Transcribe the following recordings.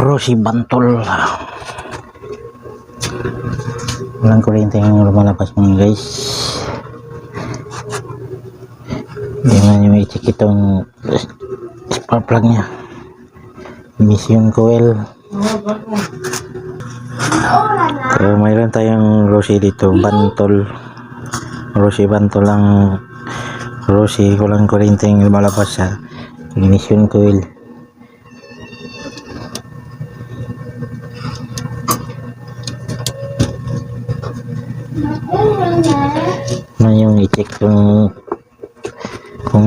Rosie Bantol. Walang kuryente yung lumalabas mga guys. Hindi nga nyo i-check itong spark plug nya, emission coil. So mayroon tayong Rosie dito, Bantol. Rosie Bantol lang. Rosie, walang kuryente yung lumalabas sa ignition coil. Na yung i-check kung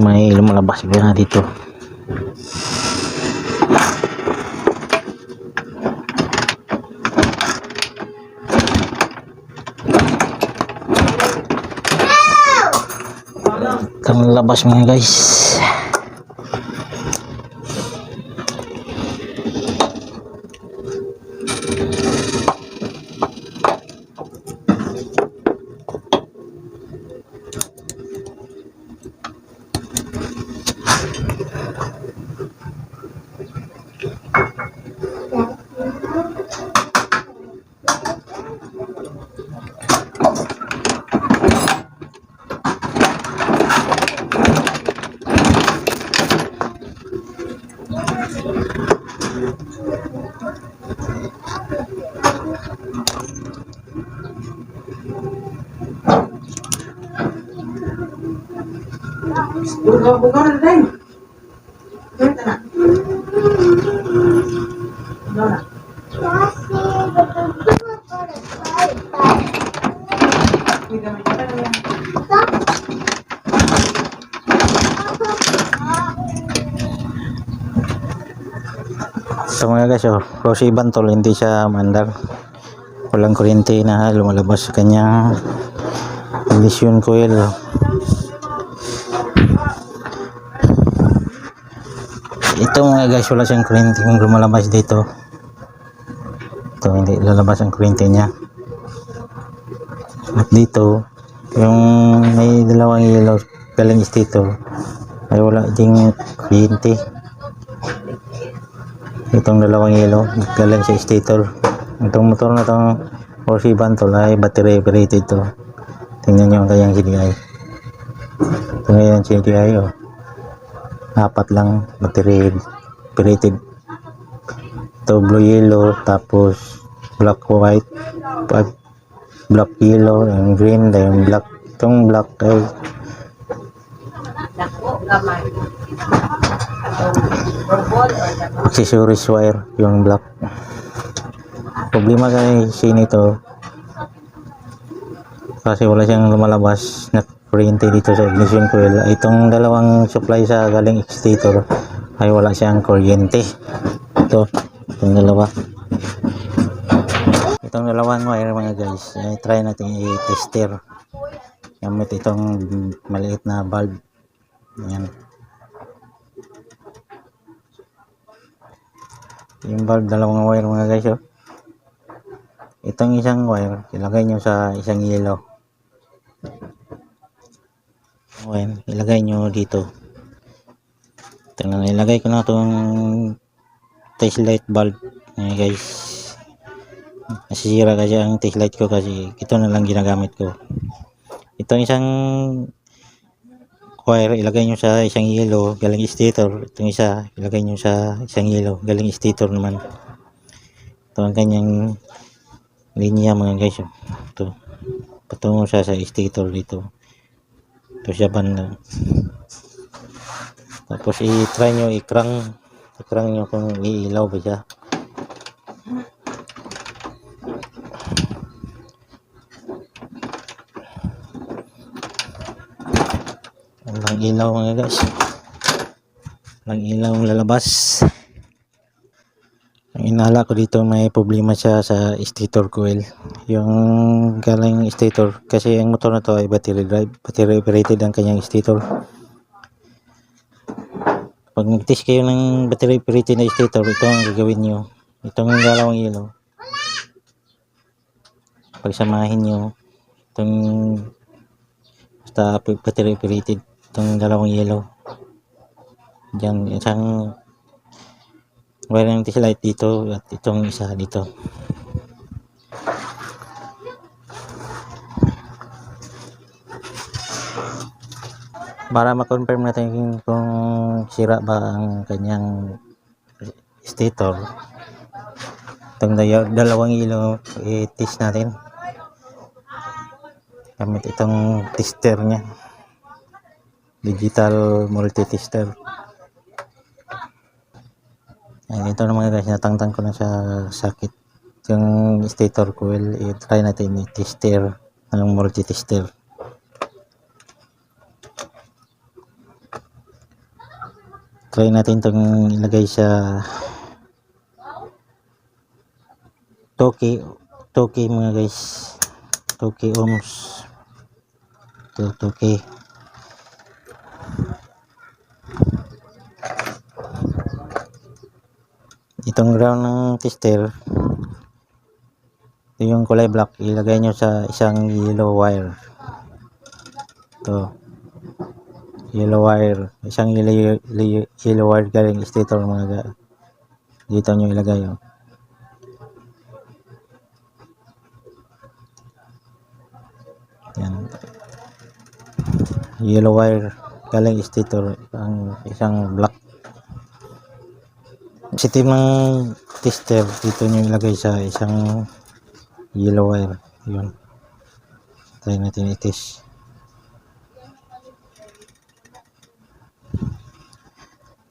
may lumalabas ba dito. Itong labas mga guys. Bukan din. Kita na. Dona. So mga guys, Rosie Bantol, hindi siya mandar. Walang kuryente na lumalabas sa kanyang ignition coil. Ito mga guys, wala siyang kuryente kung lumalabas dito. Ito, hindi lalabas ang kuryente niya. At dito, yung may dalawang yellow galing stator, ay wala ding kuryente. Itong dalawang yellow galing sa stator. Itong motor na itong Rosie Bantol ay battery operated to. Tingnan nyo ang kanyang CDI. Ito ngayon CDI, apat lang battery operated. Ito blue yellow, tapos black white, black yellow, and green, then black. Itong black ay accessories wire, yung black. Problema kasi nito kasi wala siyang lumalabas na kuryente dito sa ignition coil. Itong dalawang supply sa galing excitator ay wala siyang kuryente. Itong dalawang wire mga guys, ay try natin i-tester gamit itong maliit na bulb. Ayan, yung bulb, dalawang wire mga guys. Itong isang wire ilagay nyo sa isang yellow. Ayan, ilagay nyo dito. Tingnan, ilagay ko na itong tail light bulb. Ayan guys, nasisira kasi ang tail light ko kasi ito na lang ginagamit ko. Itong isang wire ilagay nyo sa isang yellow galing stator. Itong isa ilagay nyo sa isang yellow galing stator naman. Ito ang kanyang linya mga guys. Ito patungo siya sa stator dito. Ito siya banda. Tapos i-try nyo i-crank nyo kung iilaw ba siya. Walang ilaw mga guys, walang ilaw ang lalabas. Ang inala ko dito, may problema siya sa stator coil, yung galing stator, kasi ang motor na to ay battery drive, battery operated ang kanyang stator. Pag mag-test kayo ng battery operated na stator, ito ang gagawin nyo. Itong dalawang yellow, pagsamahin nyo itong basta battery operated, itong dalawang yellow dyan, isang wire ng test light dito at itong isa dito. Para ma-confirm natin kung sira ba ang kanyang stator, itong dalawang ilaw i-test natin gamit itong tester nya, digital multi-tester. Ayan, ito na mga guys, natangtang ko na sa sakit yung stator coil. I-try natin i-tester ng multi-tester. Try natin itong ilagay sa 2K mga guys, 2K ohms, 2K. Itong ground ng tester, ito yung kulay black, ilagay nyo sa isang yellow wire. Ito, yellow wire, isang yellow wire galing stator mga dito nyo ilagay. Yan, yellow wire galing stator, ang isang black. Positive ng tester, dito nyo ilagay sa isang yellow wire. Yun, try natin i-test.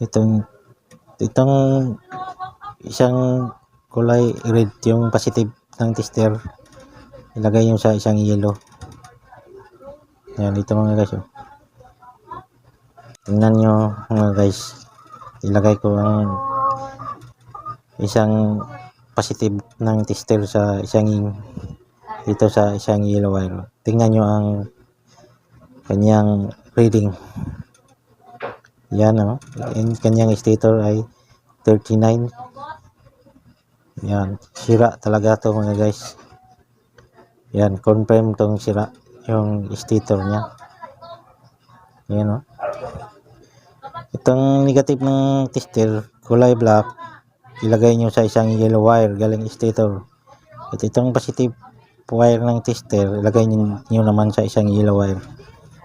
Itong isang kulay red, yung positive ng tester, ilagay nyo sa isang yellow. Yan, dito mga guys. Tingnan nyo mga guys, ilagay ko ang isang positive ng tester sa dito sa isang yellow wire. Tingnan nyo ang kanyang reading. Yan, yung kanyang stator ay 39. Yan, sira talaga to mga guys. Yan, confirm tong sira yung stator nya. Yan, itong negative ng tester, kulay black, ilagay nyo sa isang yellow wire galing stator. At itong positive wire ng tester, ilagay nyo naman sa isang yellow wire,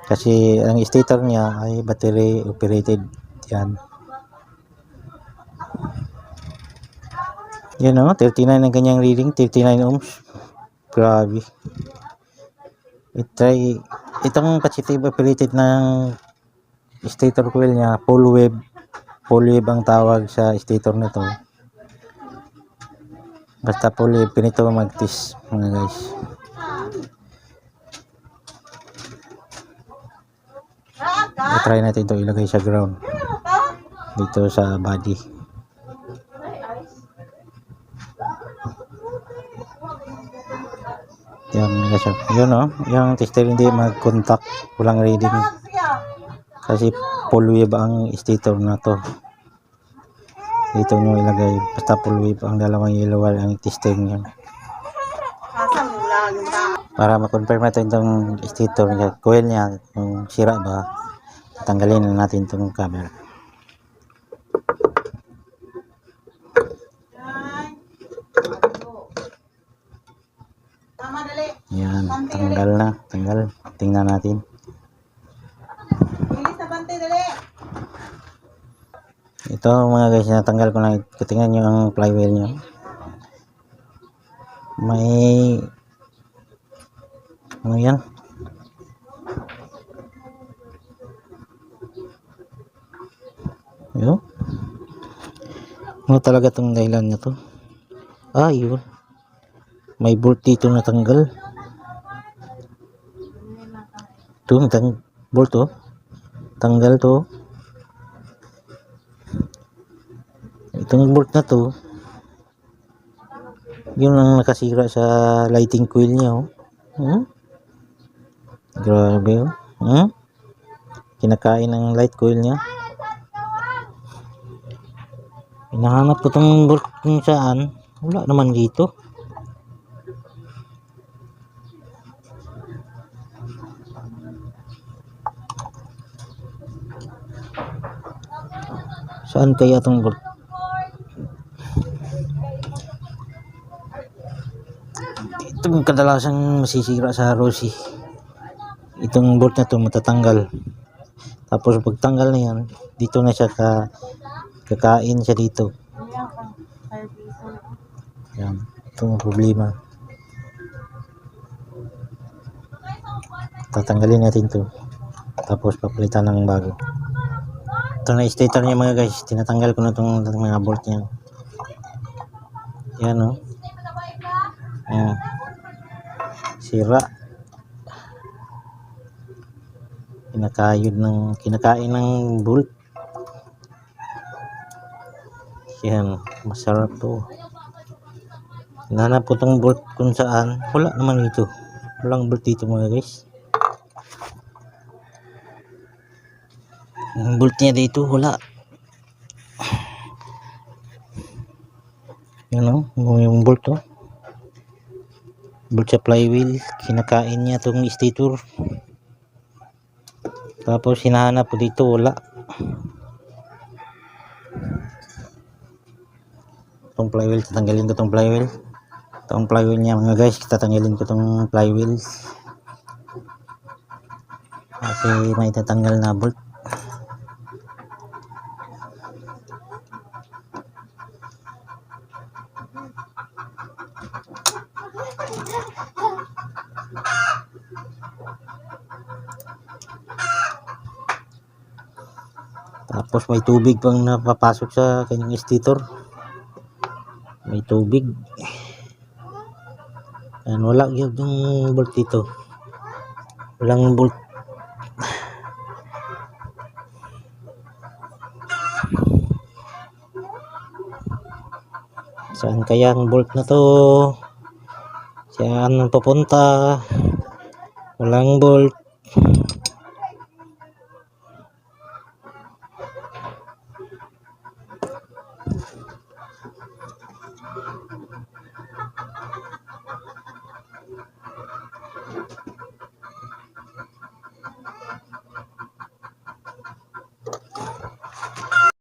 kasi ang stator niya ay battery operated. Yan, yun 39 ang kanyang reading, 39 ohms. Grabe. I-try itong positive operated ng stator coil niya, full wave ang tawag sa stator nito. Basta full wave, pinito mag-test mga guys. I-try natin ito ilagay sa ground dito sa body. Yan guys, yun yung tester hindi mag-contact, walang reading kasi full wave ang stator na to. Dito nyo ilagay, basta full wave ang dalawang yellow wire ang tester nyo, para ma-confirm natin itong stator niya, coil niya, kung sira ba. Tanggalin na natin itong camera. Yan, tanggal. Tingnan natin. Ito mga guys, natanggal ko na. Tingnan nyo ang flywheel nyo. May ano yan? Yun. Ano talaga itong dahilan nyo to? Yun. May bolt dito natanggal. Ito, bolt tanggal to. Itong bolt na to, yun ang nakasira sa lighting coil niya. Grabe. Kinakain ng light coil niya. Hinahanap ko itong bolt kung saan, wala naman dito. Saan kaya itong bolt? Itong kadalasang masisira sa Rossi. Itong bolt na to matatanggal. Tapos pagtanggal na yan, dito na siya kakain siya dito. Yan. Ito ang problema. Tatanggalin natin to. Tapos papalitan ng bago. Ito na stator niya mga guys. Tinatanggal ko na itong mga bolt niya. Yan o. Yan. Sira. Kinakain ng bolt. Yan. Masarap to. Hinahanap ko itong bolt kung saan. Wala naman dito. Walang bolt dito mga guys. Yung bolt niya dito wala. Yan o. Yung bolt o. Bolt sa flywheel. Kinakain niya itong stator. Tapos hinahanap ko dito wala. Itong flywheel. Tatanggalin ko itong flywheel. Itong flywheel niya mga guys. Tatanggalin ko itong flywheel. Kasi may tatanggal na bolt. Tapos may tubig pang napapasok sa kanyang stator. May tubig. Yan, wala yun yung bolt dito. Walang bolt. Saan kaya ang bolt na to? Saan papunta? Walang bolt.